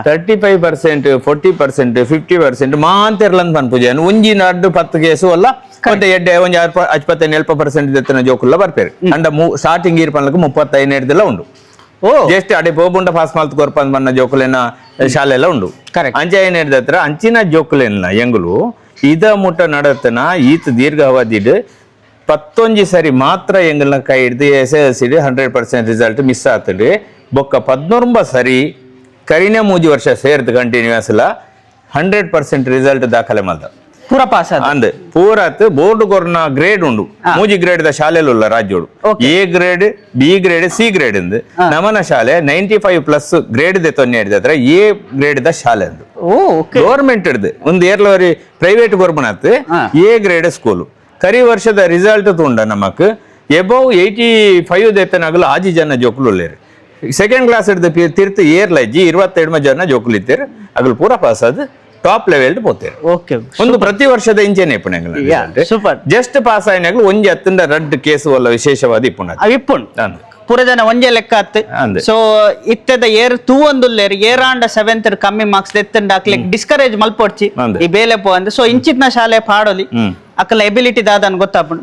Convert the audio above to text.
35%, 40%, 50% ಮಾಂತೆರ್ಲಂದ್ ಪನ್ಪುಜೆನು ಒಂಜಿ ನಡ್ಡು 10 ಕೇಸು ಅಲ್ಲ ಮತ್ತೆ ಎಡ್ಡೆ ಒಂಜಿ 50-40% ದೆತ್ತಿನ ಜೋಕುಲ್ಲ ಬರ್ಪೇರು ಅಂಡ ಸ್ಟಾರ್ಟಿಂಗ್ ಇರ್ ಪನ್ಲಕ 35 ನೆಡ್ದೆಲ್ಲ ಉಂಡು ಜಸ್ಟ್ ಅಡೆ ಪೋಬುಂಡ ಪಾಸ್ ಮಾಲ್ತ್ ಕೊರ್ಪಂದ್ ಬನ್ನ ಜೋಕುಲೆನ ಶಾಲೆ ಎಲ್ಲ ಉಂಡು ಅಂಚ ಏನ್ ಹೇಳಿದತ್ರ ಅಂಚಿನ ಜೋಕುಲೆಲ್ಲ ಎಂಗುಲು ಇದ ಮುಟ್ಟ ನಡತನ ಈತ್ ದೀರ್ಘಾವಧಿಡ್ 11 ಸರಿ ಮಾತ್ರ ಎಂಗಲ್ನ ಕೈ ಹಿಡ್ದು SSLC 100% ರಿಸಲ್ಟ್ ಮಿಸ್ ಆತಂಡು ಬೊಕ್ಕ 14 ಸರಿ ಕರಿನೆ 3 ವರ್ಷ ಸೇರ್ದು ಕಂಟಿನ್ಯೂಸ್ 100% ರಿಸಲ್ಟ್ ದಾಖಲೆ ಮಲ್ದ ಪೂರ ಪಾಸ್ ಅಂದ್ ಪೂರತ್ ಬೋರ್ಡ್ ಕೊರ್ನ ಗ್ರೇಡ್ ಉಂಡು 3 ಗ್ರೇಡ್ ದ ಶಾಲೆಲು ರಾಜ್ಯೋಡು A grade B grade C grade ಇಂದು ನಮನ ಶಾಲೆ 95+ ಗ್ರೇಡ್ ದೆ ತೊನ್ನೆ ಹಿಡಿದ್ರೆ A ಗ್ರೇಡ್ ದ ಶಾಲೆ ಅಂದು ಗೌರ್ಮೆಂಟ್ ಹಿಡ್ದು ಒಂದು ಏರ್ಲವರಿ ಪ್ರೈವೇಟ್ ಗೋರ್ಬನತ್ A ಗ್ರೇಡ್ ಸ್ಕೂಲು ಕರಿ ವರ್ಷದ ರಿಸಲ್ಟ್ ತುಂಡ ನಮಕ್ ಎಬವ್ 85 ದೆತ್ತನಾಗಲು ಆಜಿ ಜನ ಜೋಕುಲು ಸೆಕೆಂಡ್ ಕ್ಲಾಸ್ ಹಿಡ್ದು ತಿರ್ತು ಏರ್ಲಜ್ಜಿ 22 ಜನ ಜೋಕುಲು ಇತ್ತೇರು ಅಗಲು ಪೂರ ಪಾಸ್ ಅದು ಟಾಪ್ ಲೆವೆಲ್ ಪೋತೇರು ಒಂದು ಪ್ರತಿ ವರ್ಷದ ಇಂಚೆನೆ ಇಪ್ಪುಣಗಳು ಜಸ್ಟ್ ಪಾಸ್ ಆಯ್ನಾಗ್ಲು ಒಂಜಿ ಹತ್ತಿಂದ ರಡ್ ಕೇಸು ಅಲ್ಲ ವಿಶೇಷವಾದ ಇಪ್ಪುಣ ಪೂರ ಜನ ಒಂಜೆ ಲೆಕ್ಕ ಆತ್ ಸೊ ಇತ್ತದ ಏರ್ ತೂ ಒಂದುಲ್ಲೇರ್ ಏರಾಂಡ 7th ಕಮ್ಮಿ ಮಾರ್ಕ್ಸ್ ಎತ್ತಂಡ ಅಕ್ಲೆಕ್ ಡಿಸ್ಕರೇಜ್ ಮಲ್ಪೊಡ್ಚಿ ಈ ಬೇಲೆ ಪೋ ಅಂದ್ ಸೊ ಇಂಚಿತ್ನ ಶಾಲೆ ಪಾಡೋಲಿ ಅಕ್ಕಲ ಎಬಿಲಿಟಿ ದಾದನ್ ಗೊತ್ತಾಪುಂಡು